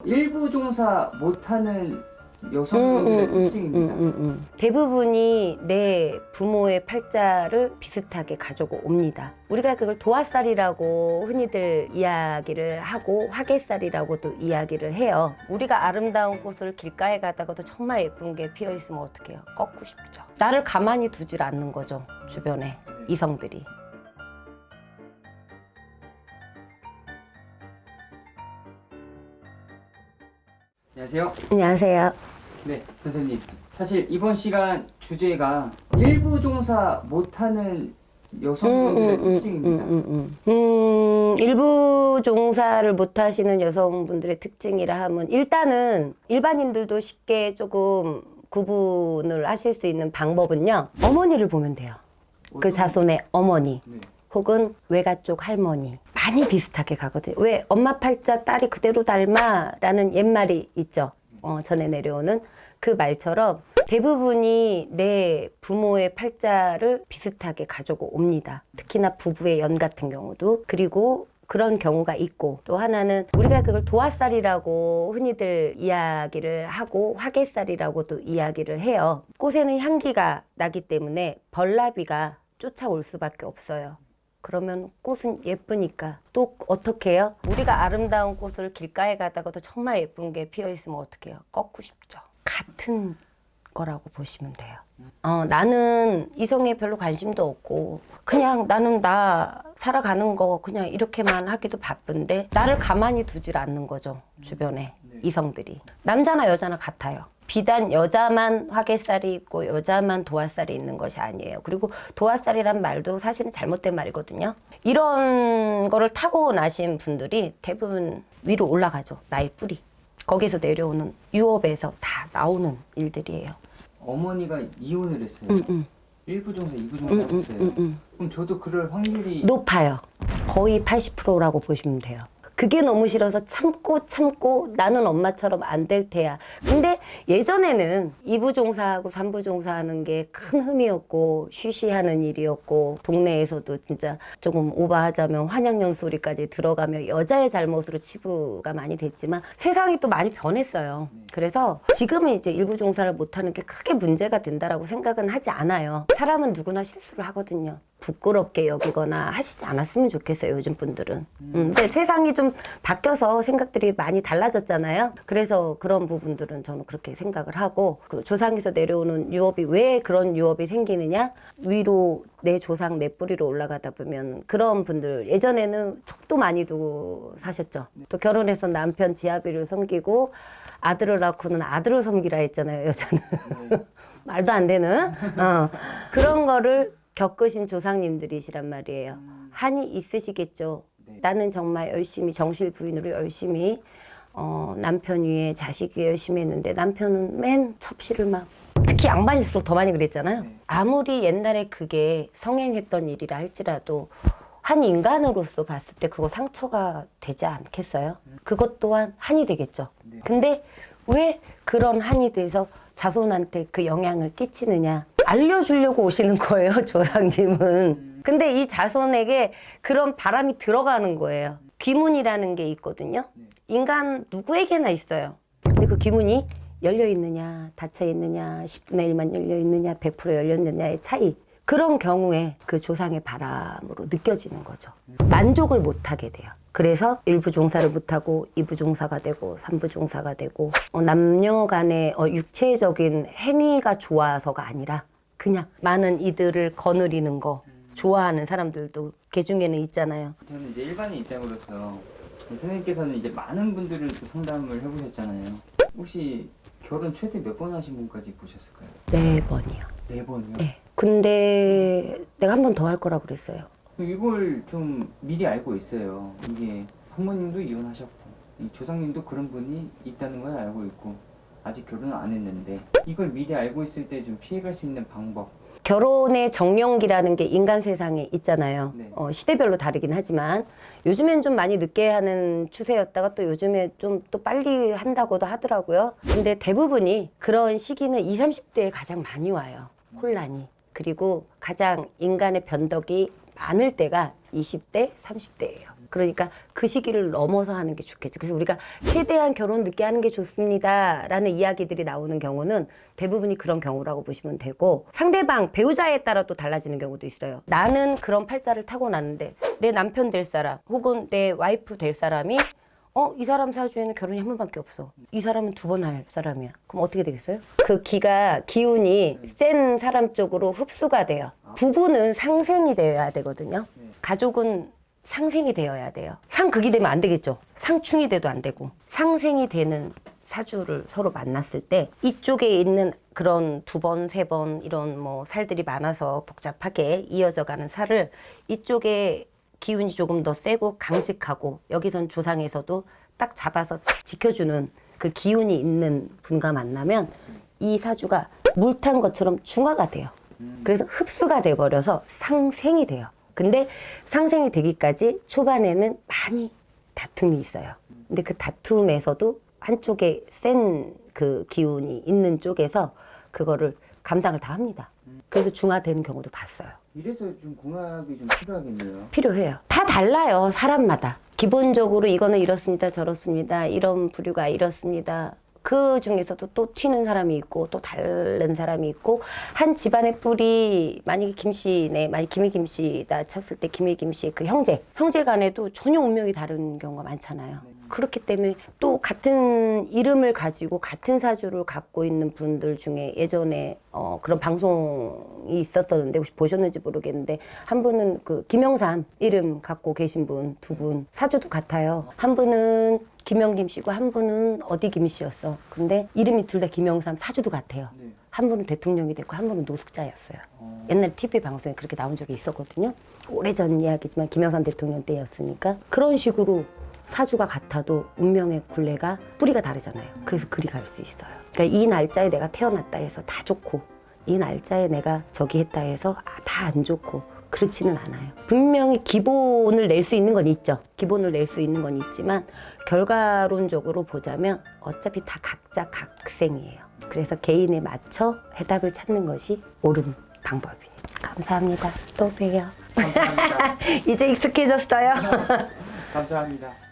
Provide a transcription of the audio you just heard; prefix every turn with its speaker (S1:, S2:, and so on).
S1: 일부 종사 못하는 여성분들의 특징입니다.
S2: 대부분이 내 부모의 팔자를 비슷하게 가지고 옵니다. 우리가 그걸 도화살이라고 흔히들 이야기를 하고 화개살이라고도 이야기를 해요. 우리가 아름다운 꽃을 길가에 가다가도 정말 예쁜 게 피어 있으면 어떡해요? 꺾고 싶죠. 나를 가만히 두질 않는 거죠. 주변에 이성들이.
S1: 안녕하세요.
S2: 안녕하세요.
S1: 네, 선생님. 사실 이번 시간 주제가 일부 종사 못하는 여성분들의 특징입니다.
S2: 일부 종사를 못하시는 여성분들의 특징이라 하면 일단은 일반인들도 쉽게 조금 구분을 하실 수 있는 방법은요. 어머니를 보면 돼요. 그 자손의 어머니.
S1: 네.
S2: 혹은 외가 쪽 할머니 많이 비슷하게 가거든요. 왜 엄마 팔자 딸이 그대로 닮아 라는 옛말이 있죠. 전에 내려오는 그 말처럼 대부분이 내 부모의 팔자를 비슷하게 가지고 옵니다. 특히나 부부의 연 같은 경우도. 그리고 그런 경우가 있고, 또 하나는 우리가 그걸 도화살이라고 흔히들 이야기를 하고 화개살이라고도 이야기를 해요. 꽃에는 향기가 나기 때문에 벌나비가 쫓아올 수밖에 없어요. 그러면 꽃은 예쁘니까 또 어떻게 해요? 우리가 아름다운 꽃을 길가에 가다가도 정말 예쁜 게 피어 있으면 어떻게 해요? 꺾고 싶죠. 같은 거라고 보시면 돼요. 나는 이성에 별로 관심도 없고 그냥 나는 나 살아가는 거 그냥 이렇게만 하기도 바쁜데 나를 가만히 두질 않는 거죠. 주변에 이성들이. 남자나 여자나 같아요. 비단 여자만 화개살이 있고 여자만 도화살이 있는 것이 아니에요. 그리고 도화살이란 말도 사실은 잘못된 말이거든요. 이런 거를 타고 나신 분들이 대부분 위로 올라가죠. 나의 뿌리. 거기서 내려오는 유업에서 다 나오는 일들이에요.
S1: 어머니가 이혼을 했어요. 일부 종사, 이부 종사 하셨어요. 그럼 저도 그럴 확률이
S2: 높아요. 거의 80%라고 보시면 돼요. 그게 너무 싫어서 참고 나는 엄마처럼 안 될 테야. 근데 예전에는 2부 종사하고 3부 종사하는 게 큰 흠이었고 쉬쉬하는 일이었고 동네에서도 진짜 조금 오버하자면 환양연 소리까지 들어가며 여자의 잘못으로 치부가 많이 됐지만 세상이 또 많이 변했어요. 그래서 지금은 이제 1부 종사를 못하는 게 크게 문제가 된다라고 생각은 하지 않아요. 사람은 누구나 실수를 하거든요. 부끄럽게 여기거나 하시지 않았으면 좋겠어요, 요즘 분들은. 근데 세상이 좀 바뀌어서 생각들이 많이 달라졌잖아요. 그래서 그런 부분들은 저는 그렇게 생각을 하고, 그 조상에서 내려오는 유업이 왜 그런 유업이 생기느냐? 위로 내 조상 내 뿌리로 올라가다 보면 그런 분들 예전에는 척도 많이 두고 사셨죠. 또 결혼해서 남편 지아비를 섬기고 아들을 낳고는 아들을 섬기라 했잖아요, 여자는. 말도 안 되는 그런 거를 겪으신 조상님들이시란 말이에요. 한이 있으시겠죠. 나는 정말 열심히 정실 부인으로 열심히 남편 위에 자식 위에 열심히 했는데 남편은 맨 첩시를 막 특히 양반일수록 더 많이 그랬잖아요. 아무리 옛날에 그게 성행했던 일이라 할지라도 한 인간으로서 봤을 때 그거 상처가 되지 않겠어요? 그것 또한 한이 되겠죠. 근데 왜 그런 한이 돼서 자손한테 그 영향을 끼치느냐? 알려주려고 오시는 거예요, 조상님은. 근데 이 자손에게 그런 바람이 들어가는 거예요. 귀문이라는 게 있거든요. 인간 누구에게나 있어요. 근데 그 귀문이 열려있느냐, 닫혀있느냐, 10분의 1만 열려있느냐, 100% 열렸느냐의 차이. 그런 경우에 그 조상의 바람으로 느껴지는 거죠. 만족을 못하게 돼요. 그래서 1부 종사를 못하고 2부 종사가 되고 3부 종사가 되고 남녀 간의 육체적인 행위가 좋아서가 아니라 그냥 많은 이들을 거느리는 거 좋아하는 사람들도 개 중에는 있잖아요.
S1: 저는 이제 일반인 입장으로서 선생님께서는 이제 많은 분들을 또 상담을 해보셨잖아요. 혹시 결혼 최대 몇 번 하신 분까지 보셨을까요?
S2: 4번이요.
S1: 4번이요?
S2: 네. 근데 내가 한 번 더 할 거라고 그랬어요.
S1: 이걸 좀 미리 알고 있어요. 이게 부모님도 이혼하셨고 이 조상님도 그런 분이 있다는 걸 알고 있고 아직 결혼을 안 했는데 이걸 미리 알고 있을 때 좀 피해갈 수 있는 방법.
S2: 결혼의 정년기라는 게 인간 세상에 있잖아요.
S1: 네.
S2: 시대별로 다르긴 하지만 요즘엔 좀 많이 늦게 하는 추세였다가 또 요즘에 좀 또 빨리 한다고도 하더라고요. 근데 대부분이 그런 시기는 20, 30대에 가장 많이 와요. 혼란이. 그리고 가장 인간의 변덕이 많을 때가 20대, 30대예요. 그러니까 그 시기를 넘어서 하는 게 좋겠죠. 그래서 우리가 최대한 결혼 늦게 하는 게 좋습니다라는 이야기들이 나오는 경우는 대부분이 그런 경우라고 보시면 되고, 상대방 배우자에 따라 또 달라지는 경우도 있어요. 나는 그런 팔자를 타고났는데 내 남편 될 사람 혹은 내 와이프 될 사람이 이 사람 사주에는 결혼이 한 번밖에 없어. 이 사람은 2번 할 사람이야. 그럼 어떻게 되겠어요? 그 기운이 센 사람 쪽으로 흡수가 돼요. 부부는 상생이 되어야 되거든요. 가족은 상생이 되어야 돼요. 상극이 되면 안 되겠죠. 상충이 돼도 안 되고. 상생이 되는 사주를 서로 만났을 때 이쪽에 있는 그런 2번, 3번 이런 뭐 살들이 많아서 복잡하게 이어져 가는 살을 이쪽에 기운이 조금 더 세고 강직하고 여기선 조상에서도 딱 잡아서 지켜주는 그 기운이 있는 분과 만나면 이 사주가 물 탄 것처럼 중화가 돼요. 그래서 흡수가 돼버려서 상생이 돼요. 근데 상생이 되기까지 초반에는 많이 다툼이 있어요. 근데 그 다툼에서도 한쪽에 센 그 기운이 있는 쪽에서 그거를 감당을 다 합니다. 그래서 중화되는 경우도 봤어요.
S1: 이래서 좀 궁합이 좀 필요하겠네요.
S2: 필요해요. 다 달라요, 사람마다. 기본적으로 이거는 이렇습니다, 저렇습니다, 이런 부류가 이렇습니다. 그 중에서도 또 튀는 사람이 있고 또 다른 사람이 있고, 한 집안의 뿌리, 만약에 김씨네, 만약 김희 김씨다 쳤을 때 김희 김씨의 그 형제 간에도 전혀 운명이 다른 경우가 많잖아요. 그렇기 때문에 또 같은 이름을 가지고 같은 사주를 갖고 있는 분들 중에 예전에 그런 방송이 있었었는데 혹시 보셨는지 모르겠는데, 한 분은 그 김영삼 이름 갖고 계신 분 2분 사주도 같아요. 한 분은 김영김 씨고 한 분은 어디 김 씨였어. 근데 이름이 둘 다 김영삼, 사주도 같아요.
S1: 네.
S2: 한 분은 대통령이 됐고 한 분은 노숙자였어요. 옛날 TV 방송에 그렇게 나온 적이 있었거든요. 오래전 이야기지만 김영삼 대통령 때였으니까. 그런 식으로 사주가 같아도 운명의 굴레가 뿌리가 다르잖아요. 그래서 그리 갈 수 있어요. 그러니까 이 날짜에 내가 태어났다 해서 다 좋고, 이 날짜에 내가 저기 했다 해서 다 안 좋고, 그렇지는 않아요. 분명히 기본을 낼 수 있는 건 있죠. 기본을 낼 수 있는 건 있지만 결과론적으로 보자면 어차피 다 각자 각생이에요. 그래서 개인에 맞춰 해답을 찾는 것이 옳은 방법이에요. 감사합니다. 또 봬요.
S1: 감사합니다.
S2: 이제 익숙해졌어요.
S1: 감사합니다.